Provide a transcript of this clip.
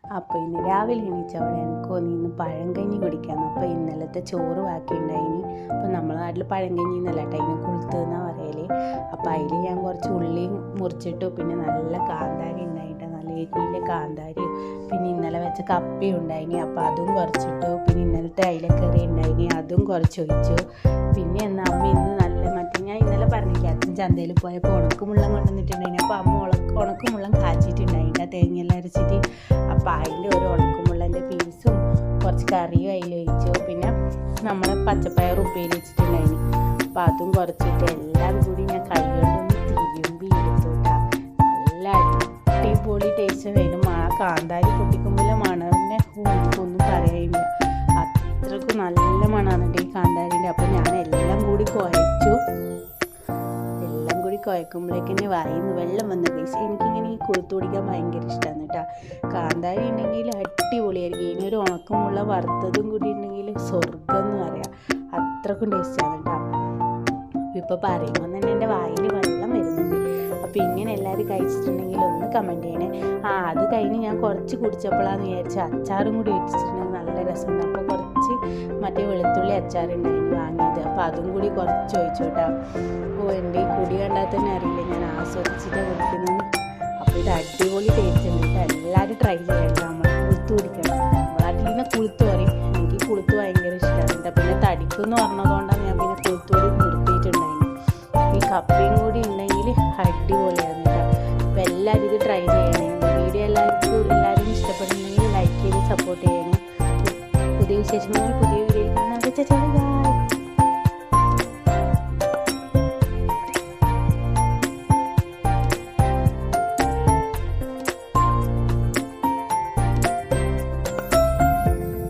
അപ്പോൾ ഇന്ന് രാവിലെ എണീച്ചവിടെ എനിക്ക് ഇന്ന് പഴങ്കഞ്ഞി കുടിക്കാമെന്ന്. അപ്പോൾ ഇന്നലത്തെ ചോറ് ബാക്കി ഉണ്ടായിനി. അപ്പോൾ നമ്മളെ നാട്ടിൽ പഴങ്കഞ്ഞി എന്നല്ല കേട്ടോ, അതിനെ കുളുത്ത് എന്നാണ് പറയല്. അപ്പോൾ അതിൽ ഞാൻ കുറച്ച് ഉള്ളി മുറിച്ചിട്ടു, പിന്നെ നല്ല കാന്താരി ഉണ്ടായിട്ട് നല്ല എരിയിലെ കാന്താരി, പിന്നെ ഇന്നലെ വെച്ച കപ്പയും ഉണ്ടായിനി, അപ്പോൾ അതും കുറച്ചിട്ടു. പിന്നെ ഇന്നലത്തെ അയിലക്കറി ഉണ്ടായിനി, അതും കുറച്ച് ഒഴിച്ചു. പിന്നെ എന്നാൽ അമ്മ ഇന്ന് നല്ല ഞാൻ ഇന്നലെ പറഞ്ഞില്ല, അച്ഛൻ ചന്തയിൽ പോയപ്പോൾ ഉണക്കമുള്ളം കൊണ്ടുവന്നിട്ടുണ്ടായിന്. അപ്പോൾ അമ്മ ഉണക്കമുള്ളം കാച്ചിട്ടുണ്ടായിട്ടാ തേങ്ങയെല്ലാം അരച്ചിട്ട്. അപ്പോൾ അതിൻ്റെ ഒരു ഉണക്കമുള്ളൻ്റെ പീസും കുറച്ച് കറിയും അതിൽ ഒഴിച്ചു. പിന്നെ നമ്മൾ പച്ചപ്പയർ ഉപ്പേരി വെച്ചിട്ടുണ്ടായിന്, അപ്പോൾ അതും കുറച്ചിട്ട് എല്ലാം കൂടി ഞാൻ കൈ കൊണ്ടൊന്ന് തിരുമ്പി എടുത്തുട്ടാ. നല്ല അടിപൊളി ടേസ്റ്റ് വരും. ആ കാന്താരി പൊട്ടിക്കുമ്പോൾ മണറിൻ്റെ ഒന്നും പറയുന്നില്ല, അത്രക്കും നല്ല മണമാണ് ഈ കാന്താരിൻ്റെ. അപ്പോൾ ഞാൻ എല്ലാം കൂടി കുഴക്കുമ്പോഴേക്കെന്നെ വായിന്ന് വെള്ളം വന്ന കേസ്. എനിക്കിങ്ങനെ ഈ കൊളുത്തു കുടിക്കാൻ ഭയങ്കര ഇഷ്ടമാണ് കേട്ടോ. കാന്താരി ഉണ്ടെങ്കിൽ അടിപൊളിയായിരിക്കും. ഇനി ഒരു ഉണക്കമുള്ള വറുത്തതും കൂടി ഉണ്ടെങ്കിൽ സ്വർഗം എന്ന് പറയാം, അത്രക്കും ടേസ്റ്റാണ് കേട്ടോ. ഇപ്പോൾ പറയുമ്പോൾ തന്നെ എൻ്റെ വായിൽ വെള്ളം വരുന്നുണ്ട്. അപ്പോൾ ഇങ്ങനെ എല്ലാവരും കഴിച്ചിട്ടുണ്ടെങ്കിൽ ഒന്ന് കമൻറ്റ് ചെയ്യണേ. അത് കഴിഞ്ഞ് ഞാൻ കുറച്ച് കുടിച്ചപ്പോഴാന്ന് വിചാരിച്ച അച്ചാറും കൂടി വെച്ചിട്ടുണ്ടെങ്കിൽ നല്ല രസമുണ്ട്. അപ്പോൾ കുറച്ച് മറ്റേ വെളുത്തുള്ളി അച്ചാറുണ്ടായിരുന്നു വാങ്ങിയത്, അപ്പോൾ അതും കൂടി കുറച്ച് ഒഴിച്ചു കേട്ടോ. അപ്പോൾ എൻ്റെ ഈ കുടി കണ്ടാൽ തന്നെ അറിയില്ല ഞാൻ ആസ്വദിച്ചിട്ടാണ് കുടിക്കുന്നത്. അപ്പോൾ ഇത് അടിപൊളി ടേസ്റ്റ് ഉണ്ട് കേട്ടോ. എല്ലാവരും ട്രൈ ചെയ്യണം. നമ്മൾ കുളുത്ത് കുടിക്കണം. നമ്മളാട്ടിൽ നിന്ന് കുളുത്ത് പറയും. എനിക്ക് കുളുത്ത് ഭയങ്കര ഇഷ്ടമാണ് കേട്ടോ. പിന്നെ തടിക്കുമെന്ന് പറഞ്ഞതുകൊണ്ടാണ് ഞാൻ പിന്നെ കുളുത്തുകൂടി നിർത്തിയിട്ടുണ്ടായിരുന്നു. ഈ കപ്പയും കൂടി ഉണ്ടെങ്കിൽ അടിപൊളിയാണ് കേട്ടോ. അപ്പോൾ എല്ലാവരും ഇത് ട്രൈ ചെയ്യണേ. വീഡിയോ എല്ലാവരും ഇഷ്ടപ്പെടുന്നുണ്ടെങ്കിൽ ലൈക്ക് ചെയ്ത് സപ്പോർട്ട് ചെയ്യണേ. പുതിയ വിശേഷങ്ങൾ